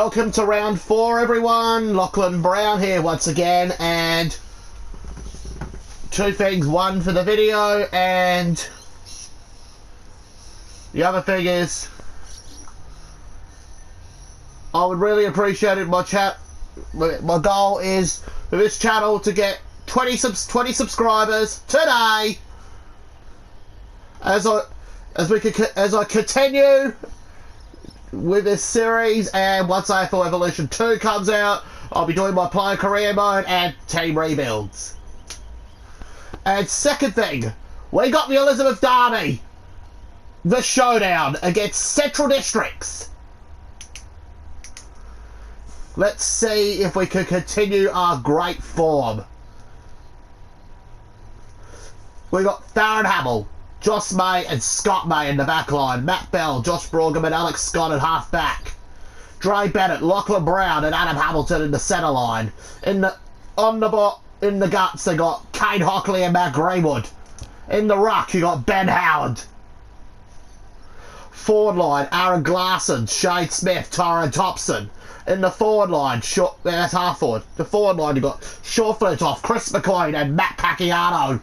Welcome to round 4, everyone. Lachlan Brown here once again, and two things. One for the video, and the other thing is I would really appreciate it. My goal is for this channel to get 20 subscribers today, as I continue with this series, and once SANFL Evolution 2 comes out, I'll be doing my player career mode and team rebuilds. And second thing, we got the Elizabeth Derby, the showdown against Central Districts. Let's see if we can continue our great form. We got Farron Hamill, Josh May and Scott May in the back line. Matt Bell, Josh Brougham and Alex Scott at half back. Dre Bennett, Lachlan Brown and Adam Hamilton in the centre line. In the guts they got Kane Hockley and Matt Greenwood. In the ruck you got Ben Howard. Forward line, Aaron Glasson, Shane Smith, Tyron Thompson. In the forward line, that's half forward. The forward line you got Shaw Flintoff, Chris McCoy and Matt Pacquiao.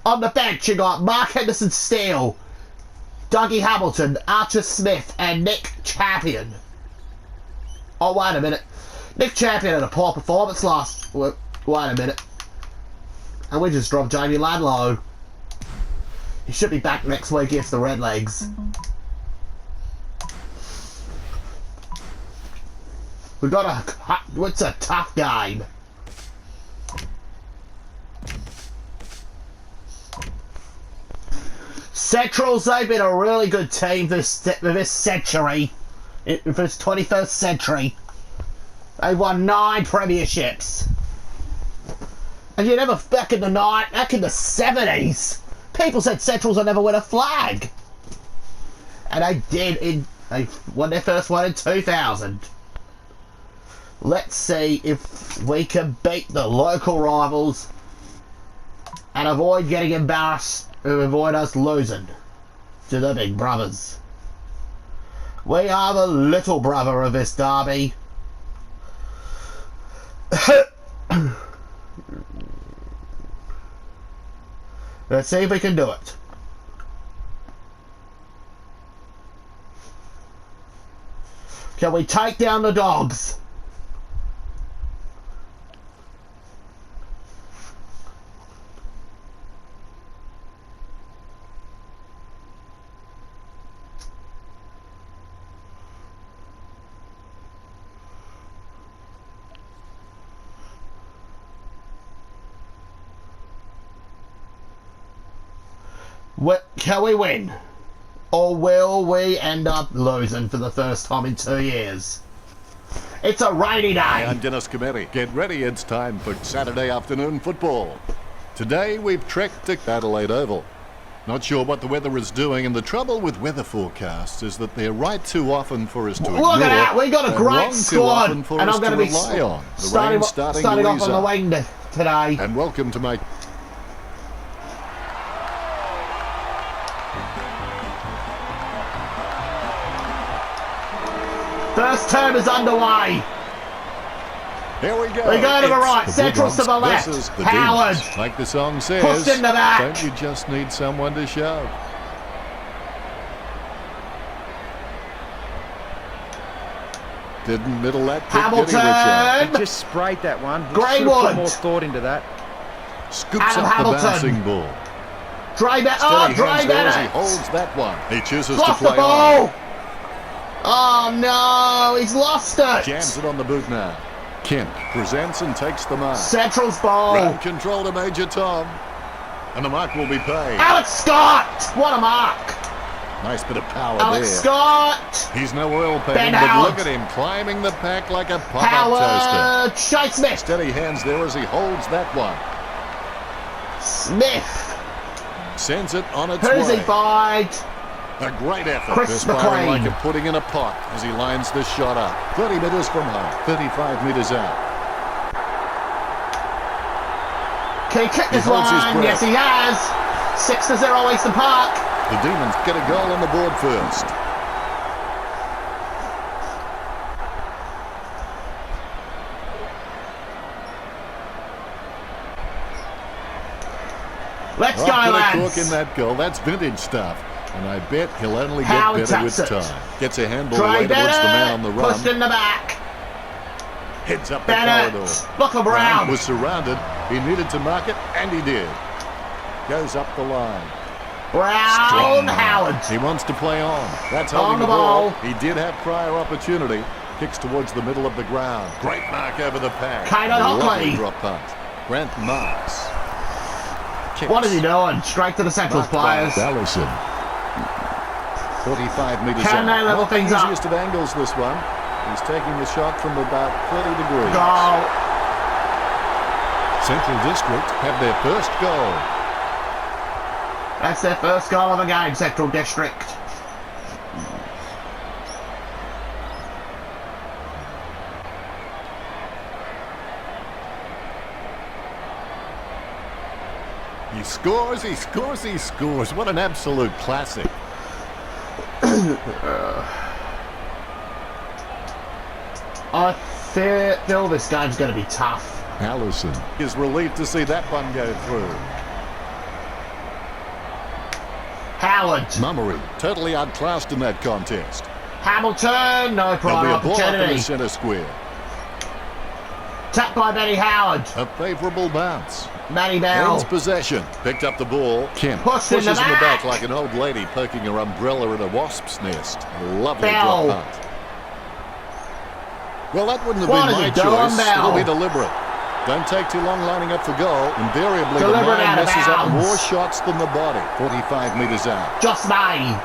On the bench, you got Mark Henderson-Steele, Dougie Hamilton, Archer Smith, and Nick Champion. Oh, wait a minute. Nick Champion had a poor performance last... Wait a minute. And we just dropped Jamie Ladlow. He should be back next week against the Redlegs. We got it's a tough game. Centrals, they've been a really good team this century, for this 21st century. They won 9 premierships. And you never, back in the 70s, people said Centrals would never win a flag. And they did, they won their first one in 2000. Let's see if we can beat the local rivals and avoid getting embarrassed. Avoid us losing to the big brothers. We are the little brother of this derby. Let's see if we can do it. Can we take down the dogs? Can we win? Or will we end up losing for the first time in 2 years? It's a rainy day. Hi, I'm Dennis Cometti. Get ready, it's time for Saturday afternoon football. Today we've trekked to Adelaide Oval. Not sure what the weather is doing, and the trouble with weather forecasts is that they're right too often for us to ignore. Look at that, we got a great squad, and I'm going to be starting off on the wing today. And welcome to my... First term is underway. Here we go. We go to the right, Centrals to the left. Howard. Demons. Like the song says, pushed in the back. Don't you just need someone to shove? Didn't middle that pick, Hamilton. He just sprayed that one. He Greenwood. put more thought into that. Scoops Adam up Hamilton. the bouncing ball. Dre Bennett. Steady Dre hands there as he Bennett. holds that one. He chooses Lost to play the ball. on. Oh no, he's lost it. Jams it on the boot now. Kent presents and takes the mark. Central's ball. Ground control to Major Tom. And the mark will be paid. Alex Scott. What a mark. Nice bit of power Alex there. Scott. He's no oil Ben painting, but Howard. look at him climbing the pack like a pop-up Howard. Shane Smith. toaster. Steady hands there as he holds that one. Smith. Sends it on its Who's he way. fight? A great effort. Chris Perspiring McLean. like a pudding in a pot as he lines this shot up. 30 metres from home, 35 metres out. Can he kick this holds his one? breath. Yes, he has. 6-0 Eastern Park. The Demons get a goal on the board first. Let's Oh, go, put a lads. cork in that goal. That's vintage stuff. And I bet he'll only get Howard better with taps it. time. Gets a handball Try away towards the man on the Bennett. Pushed run. in the back. Heads up the Bennett. corridor. Look Brown around. was surrounded. He needed to mark it, and he did. Goes up the line. Brown. Strong man. Howard. He wants to play on. That's On holding the the ball. ball. He did have prior opportunity. Kicks towards the middle of the ground. Great mark over the pack. Kato Lovely Hockley. drop punt. Grant marks. Kicks. What is he doing? Straight to the Central's Marked by players. Allison. 45 metres Can out. they level Not things the up? easiest of angles, this one. He's taking the shot from about 30 degrees. Goal. Central District have their first goal. That's their first goal of the game, Central District. He scores, he scores, he scores. What an absolute classic. I feel this game's going to be tough. Allison is relieved to see that one go through. Howard. Mummery totally outclassed in that contest. Hamilton. No There'll prime be a ball up in the opportunity. centre square. Tapped by Benny Howard. A favourable bounce. Matty Bell. Gains possession. Picked up the ball. Kemp Pushed in pushes the in the back back. like an old lady poking her umbrella in a wasp's nest. A lovely Bell. drop punt. Well, that wouldn't have What been is my he doing, choice. Bell? It'll be deliberate. Don't take too long lining up for goal. Invariably, the Deliberate mind out of messes up bounds. more shots than the body. 45 metres out. Just May.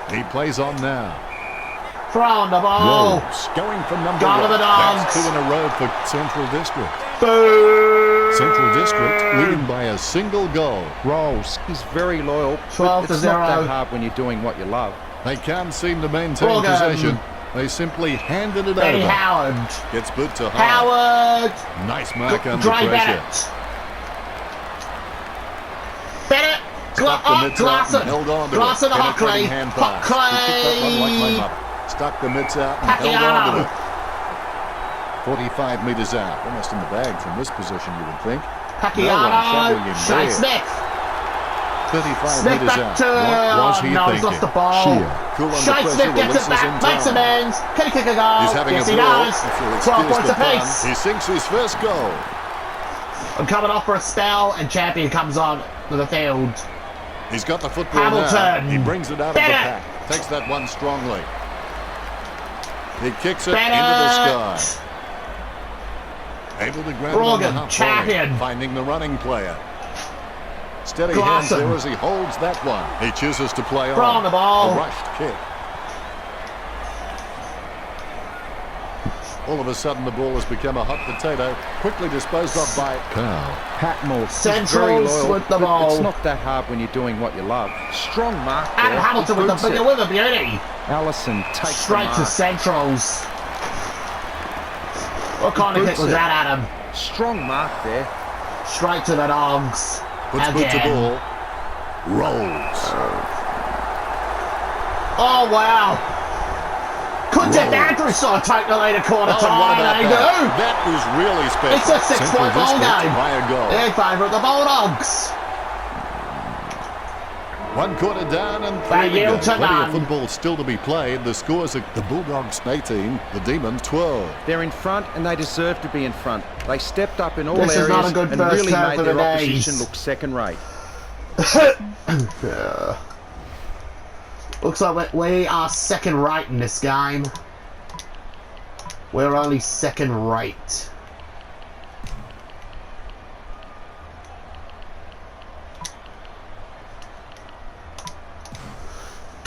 He plays on now. Throwing the ball. Rose going for number Goal of one. the Dogs. That's 2 in a row for Central District. Boo. Central District leading by a single goal. Rolls. He's very loyal. 12 to It's not 0. that hard when you're doing what you love. They can't seem to maintain Ball game. possession. They simply handed it Benny over. Howard. Gets boot to Howard. Howard. Nice mark under Dry pressure. Bennett. Bennett. Stuck the mitts out Glasson. and held on to Glasson it. to Hockley. Penetrating hand pass. He kicked that one like my mother. Stuck the mitts out and held on to it. 45 metres out. Almost in the bag from this position, you would think. No one showing Pacquiao. him Shane there. Smith. 35 Smith metres back out. to... What was he no, he's thinking? lost the ball. Shear. Cool under Shane pressure, Smith gets releases it back. in Makes time. amends. Can he kick a goal? He's having Yes, a he ball. does. If you'll 12 excuse points the pun. apiece. He sinks his first goal. I'm coming off for a spell, and Champion comes on to the field. He's got the football Hamilton. now. He brings it out of the Bennett. pack. Takes that one strongly. He kicks it Bennett. into the sky. Able to grab it on the Brogan, half Champion. volley, finding the running player. Steady Glasson. hands there as he holds that one. He chooses to play on. Throw on the ball. A rushed kick. All of a sudden, the ball has become a hot potato. Quickly disposed of by Carl. Patmore. He's Centrals very loyal. with the But ball. It's not that hard when you're doing what you love. Strong mark there. Adam Hamilton with Boots the it. with a beauty. Allison takes Straight the to mark. Centrals. What kind of kick Boots was it. that, Adam? Strong mark there. Straight to the Dogs. Puts boot to Again. ball. Rolls. Oh, wow. Could Jeff Andrews sort of take the lead a quarter Oh, time? what about They that? do. That was really special. It's a 6-point Central ball District game. by a goal. In favour of the Bulldogs. 1 quarter down and 3 They to go. yield to Plenty of none. football still to be played. The scores are the Bulldogs 18, the Demons 12. They're in front and they deserve to be in front. They stepped up in all This is areas not a good and first really half made of the their opposition days. look second rate. Looks like we are second rate in this game. We're only second rate.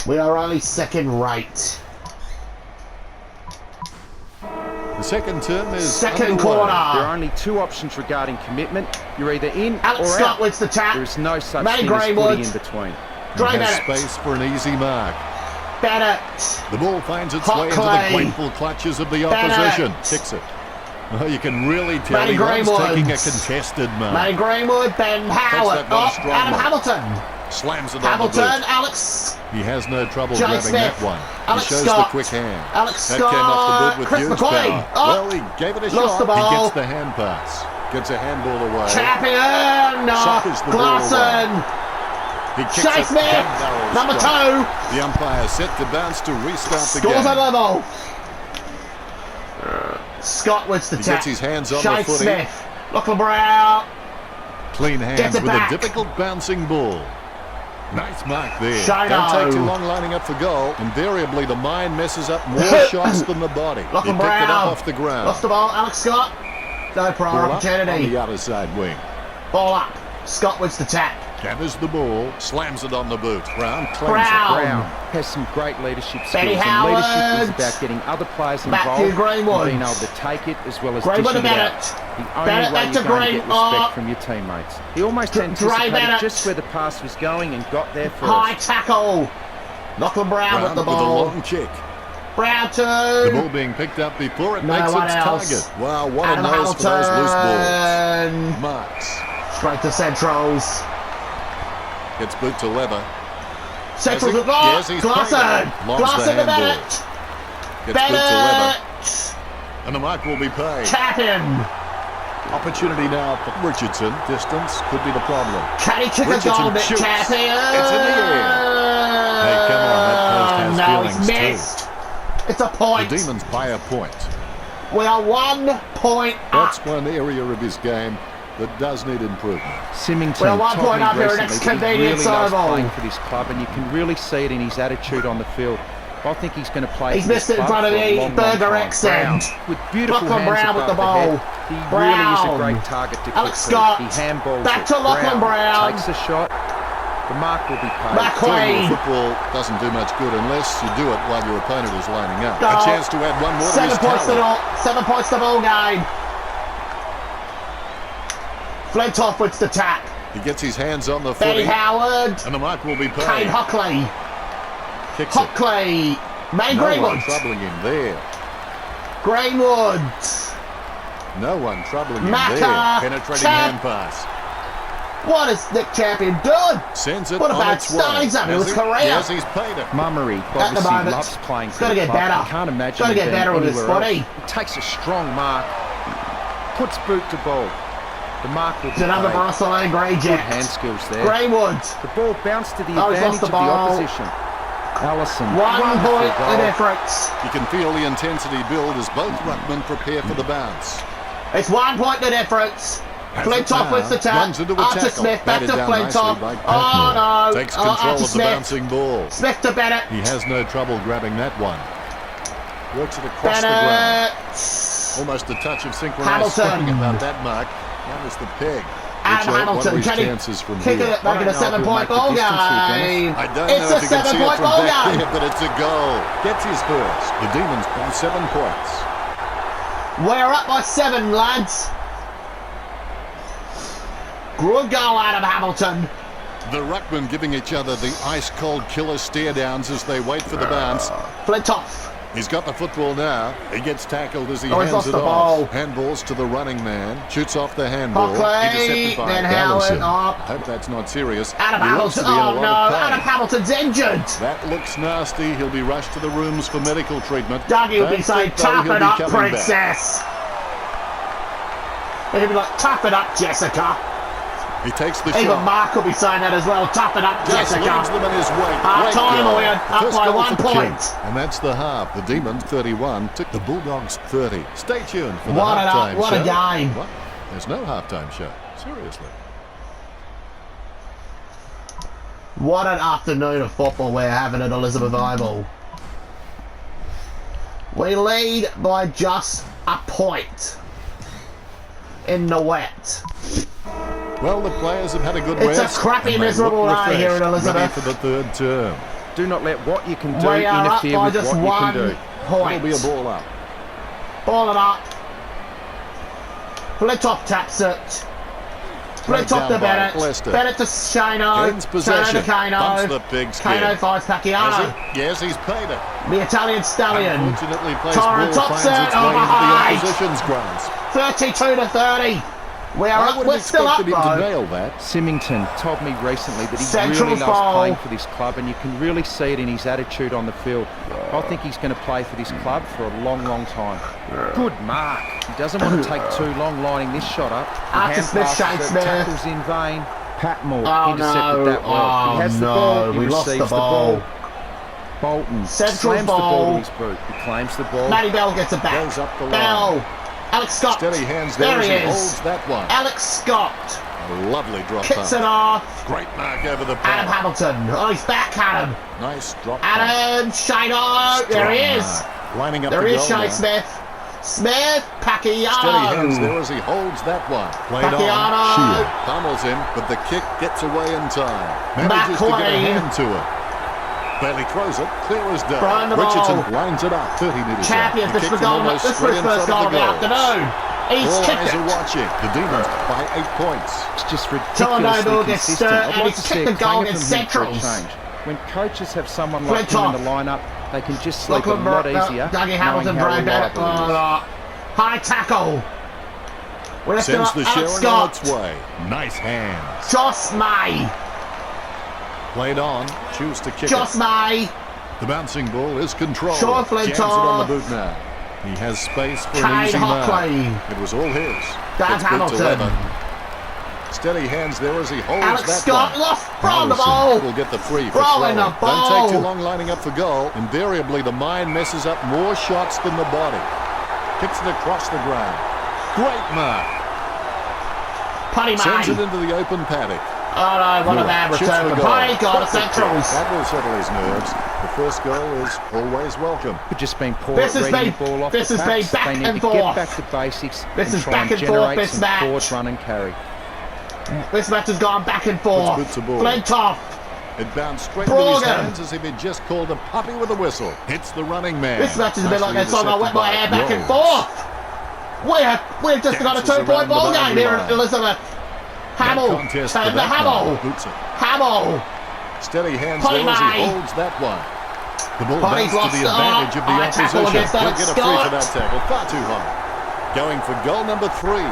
We are only second rate. The second term is Second underway. There quarter. are only 2 options regarding commitment. You're either in Alex or Scott out. wins the tap. There is no such Matty thing as Greenwood. footy in between. He Dre has Bennett. space for an easy mark. Bennett. The ball finds its way into the Hockley. grateful clutches of the Bennett. opposition. Kicks it. Oh, you can really tell Matty he loves Greenwood. taking a contested mark. Matty Greenwood. Ben Howard. that one Oh, strongly. Adam Hamilton. Slams it on the Hamilton. boot. Alex. He has no trouble Jay grabbing Smith. that one. Alex he shows Scott. the quick hand. Alex That came off the Scott. boot with Chris huge McQueen. power. Oh, Well, he gave it a lost shot. the ball. He gets the hand pass. Gets a handball away. Champion! Suckers the ball Glasson! He kicks Shay it. Smith! Barrel Number strike. 2! The umpire set to bounce to restart the Scores a game. level! Scott wins the He tap. gets his hands on Shay the footy. Smith. Lachlan Brown. Clean Gets hands it with back. a difficult bouncing ball. Nice mark there. Shino. Don't take too long lining up for goal. Invariably, the mind messes up more shots than the body. He Lachlan picked it Brown. up off the ground. Lost the ball. Alex Scott. No prior Ball up on opportunity. the other side wing. Ball up. Scott wins the tap. Gathers the ball, slams it on the boot. Brown claims Brown. Brown has some great leadership skills. Benny And Howard. leadership is about getting other players Back to involved Greenwood. and being able to take it as well as Greenwood dishing to it out. Bennett. The only Bennett way back you're to going to get Green. respect from your teammates. He almost Dre anticipated Bennett. just where the pass was going and got there first. High tackle. Lachlan Brown Brown with the with a ball. long kick. Brown The 2. ball being picked up before it No makes one its else. target. Wow, what a Adam nose for those loose Hamilton. balls. Marks. Straight to Centrals. Gets boot to leather. Centrals Has with he? ball. Yes, he's Glasson. played it. Lobs the Glasson to handball. Bennett. Gets boot to leather. Bennett. And the mark will be paid. Tapping. Opportunity now for Richardson. Distance could be the problem. Can he kick a Richardson goal, Nick shoots. Champion? It's in the air. Hey, come on, that post has No, he's feelings too. missed. It's a The point. Demons by a point. We are 1 point That's up. one area of his game that does need improvement. Symington Well, 1 told point me up here recently next that he convenience really loves oval. playing for this club, and you can really see it in his attitude on the field. I think he's going to play. He's for this missed it in club front of for a the long, Burger long time. accent. Brown, with beautiful Lachlan hands Brown with above the ball. head. He really is a great target to Alex kick Scott. to. He handballs Back it. to Lachlan Brown. Takes a shot. The mark will be paid. McQueen. Football doesn't do much good unless you do it while your opponent is lining up. Goal. A chance to add one more to 7 his points to tally. 7 points to ball game. Flintoff wins the tap. He gets his hands on the Benny footy, Howard. and the mark will be Kane paid. Hockley. Kicks it. Hockley. May No Greenwood. one troubling him there. Greenwood. No one troubling him Macca. there. Penetrating Tap. hand pass. What is Nick Champion doing? Sends it What a on bad its way. start he's having in Has his he? career. Yes, he's paid it. Mummery At the obviously moment, loves playing it's for gotta the get club. better. I can't imagine It's gotta him get being better with his anywhere footy. else. He takes a strong mark, puts boot to ball. The mark will be It's another paid. Barcelona Grey Good Jet. hand skills there. Greenwood. The ball bounced to the Oh, he's advantage lost the of the ball. opposition. Allison, 1 wonderful point goal. the difference. You can feel the intensity build as both ruckmen prepare for the bounce. It's 1 point the difference. Has it Flintoff now. wins the tap. Runs into a Archer tackle. Smith back to Batted down nicely Flintoff. by Oh Patmore. no. Takes control Archer of the Smith. bouncing ball. Smith to Bennett. He has no trouble grabbing that one. Works it across the ground. Bennett. Almost a touch of synchronized Hamilton. swing about that mark. That was the peg. Adam What Hamilton. are his Can he chances from kick here? it, make it a I don't know if 7 he'll point make the ball distance here, Dennis. game? I don't It's know a if you can 7 see it point from ball back game. there, but it's a goal. Gets his first. The Demons by 7 points. We're up by 7, lads. Good goal, Adam Hamilton. The ruckmen giving each other the ice-cold killer stare-downs as they wait for the bounce. Flintoff. He's got the football now. He gets tackled as he Oh, he's hands lost it the off. ball. Handballs to the running man. Shoots off the handball. Hockley, Intercepted by then Howard, Allison. up. Hope that's not serious. Adam He looks Hamilton. to be in a Oh lot no, of pain. Adam Hamilton's injured. That looks nasty. He'll be rushed to the rooms for medical treatment. Dougie will be Don't saying, think, though, tough he'll it be up, coming back. princess. He'll be like, tough it up, Jessica. He takes the Even shot. Mark will be saying that as well. Tough it up, Just Jessica. leads them in his wake. Half Great time, goal. we're up First by goal 1 for point. Kent. And that's the half. The Demons 31 took the Bulldogs 30. Stay tuned for the What halftime what show. a game. What? There's no halftime show. Seriously. What an afternoon of football we're having at Elizabeth Oval. We lead by just a point in the wet. Well, the players have had a good It's a rest. crappy, and they miserable look day here in refreshed, ready Elizabeth. for the third term. Do not let what you can do We are up interfere by with just what you can 1 do. point. It'll be a ball up. Ball it up. Flintoff taps it. Right Flintoff down to by Bennett. Leicester. Bennett to Shano. Gains possession. Shano to Bumps Kano. the pigskin. Kano finds Has Pacquiao. he? Yes, he's paid it. The Italian stallion. Unfortunately, plays Torrent ball tops finds it its way over into the height. opposition's grasp. 32 to 30. I would We're have still up, expected him to bro. nail that. Symington told me recently that he Central's really loves ball. playing for this club, and you can really see it in his attitude on the field. I think he's going to play for this club for a long, long time. Good mark. He doesn't want to take too long lining this shot up. After Smith, Shane Smith. Tackles in vain. Patmore Oh, intercepted no. that well. He has the ball. He We lost receives the ball. Bolton Central slams ball. the ball to his boot. He claims the ball. Matty Bell gets it back. Goes up the line. Bell. Alex Scott. Steady hands there, There as he he is. holds that one. Alex Scott. A lovely drop Kicks it punt. off. Great mark over the Adam bar. Hamilton. Oh, he's back, Adam. Nice drop punt. Adam Shano. There he is. Strong mark. Lining up There the he goal is, Shane now. Smith. Smith. Steady hands there Pacquiao. as he holds that one. Played on. Pacquiao. Shield pummels him, but the kick gets away in time. Manages to get a McLean. hand to it. Bailey throws it, clear as day. Brian the Richardson ball. lines it up, 30 metres Champions. out. This The is kick the from goal. almost This is straight his in first front goal of the goals. afternoon. He's All kicked eyes it. are watching. The Demons by 8 points. It's just Tell him ridiculously no gets consistent. stirred, I'd and like he's to see kicked a the goal clanger against from him for a Centrals. change. When coaches have someone like Flint him in the lineup, they can just sleep Look a lot at easier. Dougie Hamilton, knowing Brian how Bennett. reliable he is. High tackle. We're lifting Sends up the Alex Sharon on Scott. its way. Nice hands. Joss May. Played on. Choose to kick Joss it. May. The bouncing ball is controlled. Sean Jams it Flintoff. on the boot now. He has space for an Kane easy mark. Hockley. It was all his. Dan It's good to Hamilton. Leather. Steady hands there as he holds Alex that Scott one. lost from the Harrison ball. will get the free for Throwing throwing. the Don't ball. take too long lining up for goal. Invariably, the mind messes up more shots than the body. Kicks it across the ground. Great mark. Putty Sends it May. into the open paddock. Oh no, what a Miller bad shoots return. the The goal. Putty got a Perfect kick. Centrals. That will settle his nerves. The first goal is always welcome. They've just been poor This at has reading been- the ball off this the has been pass. back They need and to forth. get back to basics This and is try back and and forth, generate this some match. forward run and carry. This match has gone back and forth. Puts good to ball. Flintoff. It bounced straight into his Brogan. hands as if he'd just called a puppy with a whistle. Hits the running man. This match is a bit like Nicely that song I wet my intercepted hair back by and Rose. forth. We've just got a Dances 2-point around the ball game boundary here line. at Elizabeth. No Hamill. contest for Turn to that one. Hamill. Boots it. Hamill. Steady hands Putty there as he May. holds that one. The ball Putty's bounced to the lost. advantage of the High tackle opposition. against He'll Alex get a free for Scott. that tackle. Far too high. Going for goal number 3.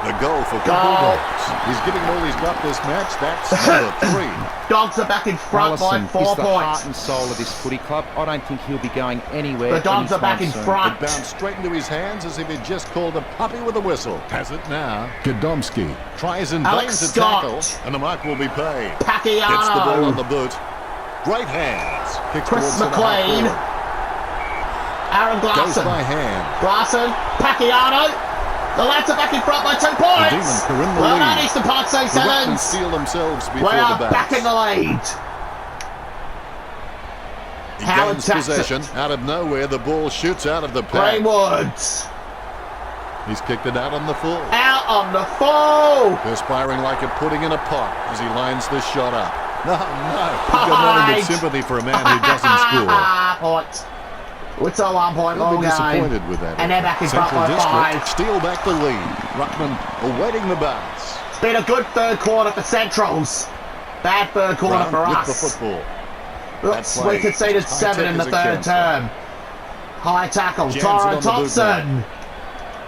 The goal for the Goal. Bulldogs. He's giving all he's got this match. That's number 3. Dogs are back in front by Allison 4 is the heart points. and soul of this footy club. I don't think he'll be going anywhere. The Dogs are back anytime in soon. front. It bounced straight into his hands as if he'd just called a puppy with a whistle. Has it now. Gadomski tries in vain Alex to Scott. tackle, and the mark will be paid. Gets the ball on the Pacquiao. boot. Great hands. Kicks Chris towards centre McLean. half forward. Aaron Goes Glasson. by hand. Glasson. Pacquiao. The lads are back in front by 2 The points. Demons are in the Well lead. done, Eastern Park St. The Ruckmans Sevens. steal themselves We before the are bats. back in the lead. He Howard gains Jackson. possession. Out of nowhere, the ball shoots out of the pack. Greenwoods. He's kicked it out on the full. Out on the full. Perspiring like a pudding in a pot as he lines this shot up. No, he's got nothing but sympathy for a man who doesn't score. Point. It's a 1-point They'll ball be game. disappointed with that. And they're back in front Central by District 5. steal back the lead. Ruckman awaiting the bounce. It's been a good third quarter for Centrals. Bad third quarter Brown for with us. the football. Oops, play we conceded is high 7 tech in the as it third can, sir. term. High tackle, Jams it Tyron on the boot Thompson.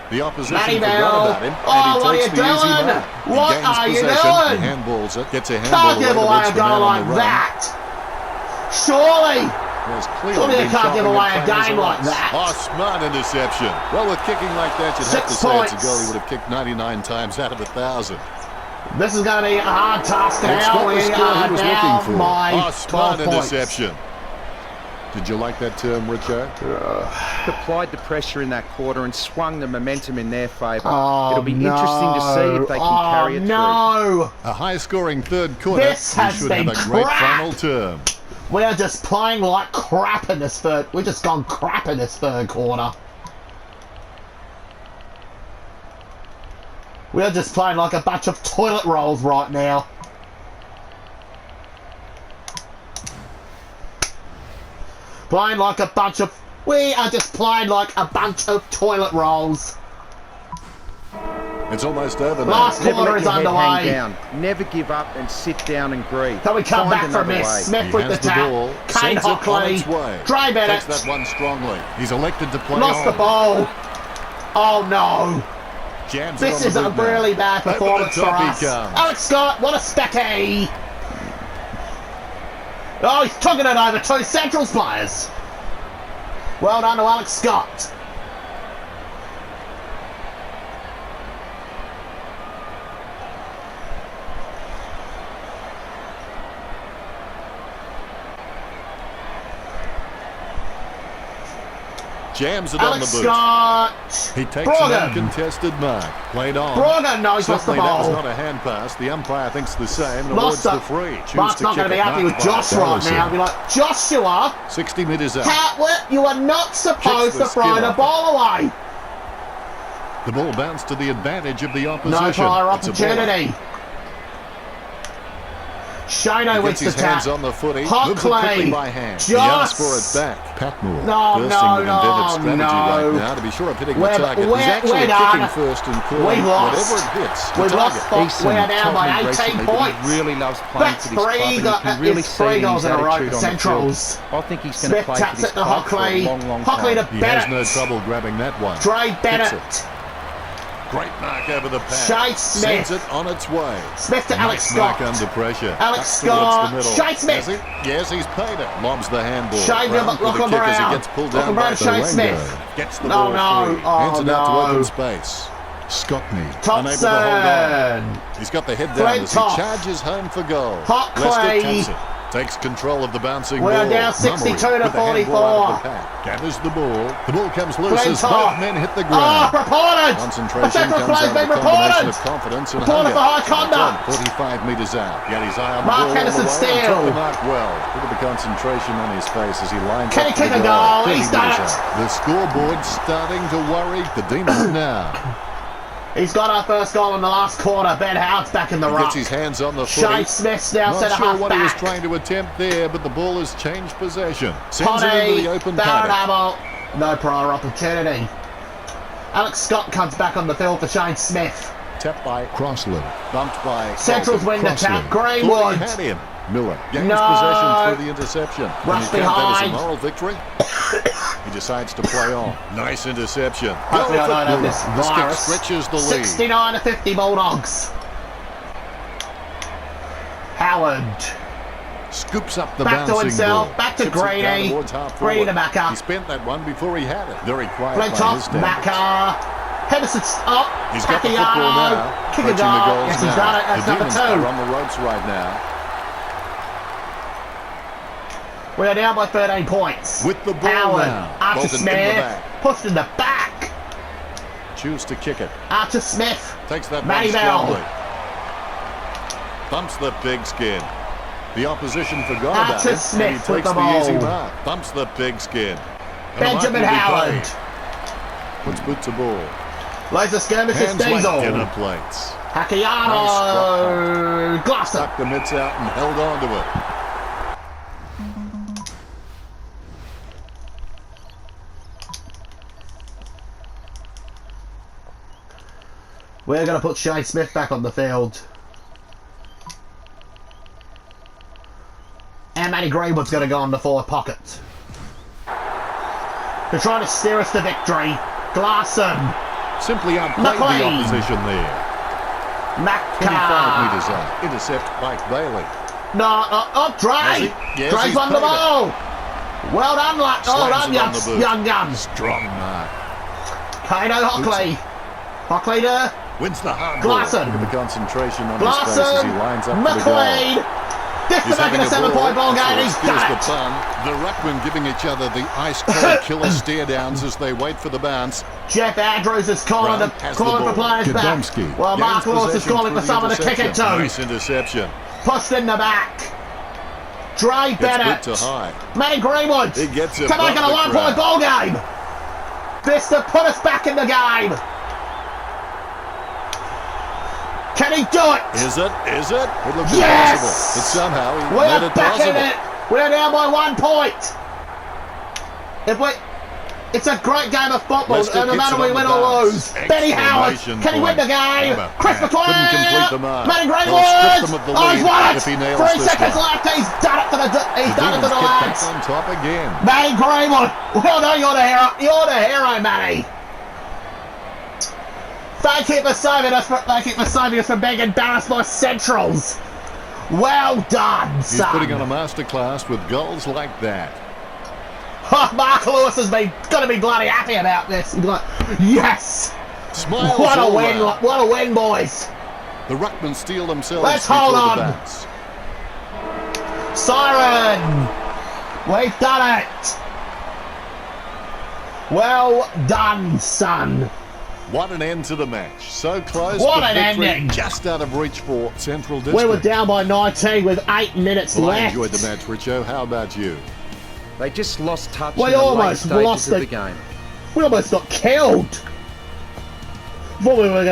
The opposition Matty forgot Bell. about him, Oh, and he what are takes you the easy doing? mark. He What gains are you possession. doing? He handballs it, gets a handball Can't give away away to a the goal man on like the run. that. Surely. There's clearly Surely you been can't give shoving away and a playing game his like eyes. that. Oh, smart interception. Well, with kicking like that, you'd have to 6 say it's a points. goal he would have kicked 99 times out of 1,000. This is going to be a hard task It's now. not the We score he are was down looking for. by Oh, smart 12 points. interception. Did you like that term, Richo? Applied the pressure in that quarter and swung the momentum in their favour. Oh, It'll be interesting to see if they can carry it no. A high-scoring third quarter. This has we should been have a great crap. final term. We are just playing like crap in this third. We've just gone crap in this third quarter. We are just playing like a bunch of toilet rolls right now. Playing like a bunch of... We are just playing like a bunch of toilet rolls. It's almost over now. Last Never quarter let is your head hang underway. down. Never give up and sit down and grieve. Can we come Find back from another this? way. Smith He with the has the ball, tap. Kane sends it on Hockley. its way. Dre Bennett. Takes that one strongly. He's elected to play Lost on. the ball. Oh no. Jams it This on is the a boot now. really bad Over the performance for top he us. comes. Alex Scott, what a specky! Oh, he's tugging it over two Central's players. Well done to Alex Scott. Jams it on the Alex boot. Scott. He takes Brogan. an uncontested mark. Played on. Brogan knows what's the Certainly that was ball. not a hand pass. The umpire thinks the same and Lost awards it. the free. Choose Mark's to not going to kick be it. happy with Marked Josh by right Dallison. now. He'll be like, Joshua, 60 metres out. Catwit, you are not supposed the to throw skin the off ball away. The ball bounced to the advantage of the opposition. No prior It's a ball. opportunity. Shano He wins gets the his hands tap. on the footy. Hot Moves it quickly clay. by hand. He Just- asks for it back. Patmore No, bursting no, with no, inventive strategy no. right now to be sure of hitting We're- the target. we're- He's actually we're kicking done. first and We've calling lost. whatever it hits. the We've target. lost. We're now by 18 recently, but points. He really loves playing That's for this club, three and you go- can really it's see three it in goals his in a row attitude for on the Centrals. field. I think he's going to Smith play taps for this it to club for a Hockley. long, long Hockley to time. He has Bennett. no trouble grabbing that one. Dre Kicks Bennett. it. Great mark over the pad. Shay Smith. Sends it on its way. Smith to Alex Nice mark Scott. under pressure. Alex Up towards Scott. the middle. Shay Smith. Has he? Yes, he's paid it. Lobs the handball. Shay Brown for the Lachlan kick as he Brown. gets pulled Lachlan down Brown by to Shay Durango. Smith. Gets the No, ball no. free. Oh, Hands it out to no. open space. Scottney unable to hold on. Thompson. He's got the head down as he Flintoff. charges home for goal. Hot Lester clay. taps it. Takes control of the bouncing We're ball. down 62 to Mummery with the handball out 44. of the pack. Gathers the ball. The ball comes loose as Flintoff. both men hit the Oh, ground. reported. The Concentration Central comes play's out been of a combination reported. of confidence and Reported hunger. for high It's on conduct. 45 metres out. Got his eye on the Mark ball all the Henderson way and steal. took the mark well. Look at the concentration on his face as he lines Can up he for the kick a goal. goal? 30 He's done metres it. out. The scoreboard's starting to worry the Demons now. He's got our first goal in the last quarter. Ben Howard's back in the He rock. gets his hands on the Shay footy. Smith's now Not centre sure half what he was back. trying to attempt there, but the ball has changed possession. Sends it into Potty, the open Barrett paddock. Abel, no prior opportunity. Alex Scott comes back on the field for Shane Smith. Tapped by Crossland. Bumped by Central's Colton. win the Crossland. tap. Greenwood. Thought he had him. Miller gains No. possession through the interception. Rush Can you count that as a behind. moral victory? He decides to play on. Nice interception. Hopefully I Goal don't for have this Miller. This kick virus. stretches the lead. 69 to 50 Bulldogs. Howard. Scoops up the Back to bouncing himself, ball. back to Chips it down Greeny. towards half Greeny forward. to Macca. He spent that one before he had it. Very quiet by his Flintoff, standards. Macca. Henderson's up. He's got the football now. Kick a Approaching the goal. goals Yes, he's now. done it. That's the number Demons are 2. on the ropes right now. We are down by 13 points. With the ball Howard. now. Archer Bolton in the Smith. back. Pushed in the back. Choose to kick it. Archer Smith. Takes that Matty one Bell. strongly. Thumps the pigskin. The opposition forgot about Archer it. Smith And he with takes the the easy ball. mark. Thumps the pigskin. And a mark Benjamin will be Howard. played. Puts boot to ball. Laser skirmishes Hands like Diesel. dinner plates. Hackiano. Glasser. Stuck the mitts out and held on to it. We're going to put Shane Smith back on the field. And Matty Greenwood's going to go on the forward pocket. They're trying to steer us to victory. Glasson. Simply outplayed McLean. the opposition there. 25 Macca. metres out. Intercept by Bailey. No, Dre. Has he? Yes, Dre's he's won the paid it. ball. Well done, well Slams done, it on the boot. young gun. Strong mark. Kano Hockley. Hockley to Wins the hard Glasson. ball. Look at the concentration on his face as Glasson. he lines up for the goal. McLean. This He's to make it having a 7-point ball so game. he He's steals done the it. bun. The ruckman giving each other the ice-cold killer stare-downs as they wait for the bounce. Jeff Andrews is calling, Brown has the for ball. players back. Godomski Well, Mark gains Lewis is possession calling for through someone the to kick it to. interception. Nice interception. Pushed in the back. Dre It's Bennett. good to high. Matty Greenwood. He gets it to make it a above the 1-point crowd. ball game. This to put us back in the game. Can he do it? Is it? Is it? It looks Yes! impossible. But somehow he We're made it back possible. in it. We're down by 1 point. It's a great game of football, Lester no gets matter it we on win the or bounce. lose. Benny Howard, Exclamation can he win the point. game? Hammer. Chris Couldn't McLean, complete the mark. Matty They'll Greenwood. strip them of the Oh, he's lead won it. if he nails 3 this seconds one. left. He's done it for the The lads. Demons get back on top again. Matty Greenwood. Well done, you're the hero. You're the hero, Matty. Thank you for saving us. Thank you for saving us from being embarrassed by Centrals. Well done, He's son. putting on a masterclass with goals like that. Oh, Mark Lewis has been got to be bloody happy about this. He's like, yes. Smiles What a all win! round. What a win, boys. The Ruckmen steel themselves Let's before hold the on. bats. Siren. We've done it. Well done, son. What an end to the match. So close, What but an victory ending. just out of reach for Central District. We were down by 19 with 8 minutes Well, I left. enjoyed the match, Richo. How about you? They just lost touch We in the late almost stages lost of the- the game. We almost got killed. Thought we were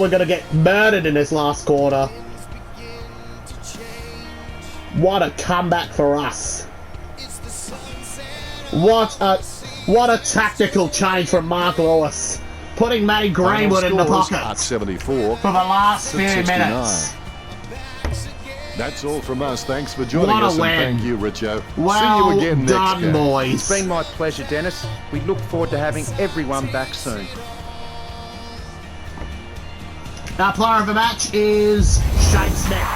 gonna get murdered in this last quarter. What a comeback for us. What a tactical change from Mark Lewis. Putting Matty Greenwood in the Final scores pocket at 74 for the last to few 69. minutes. That's all from us. Thanks for joining What a us, and win. thank you, Richo. Well See you again next done, game. boys. It's been my pleasure, Dennis. We look forward to having everyone back soon. Our player of the match is Shane Smith.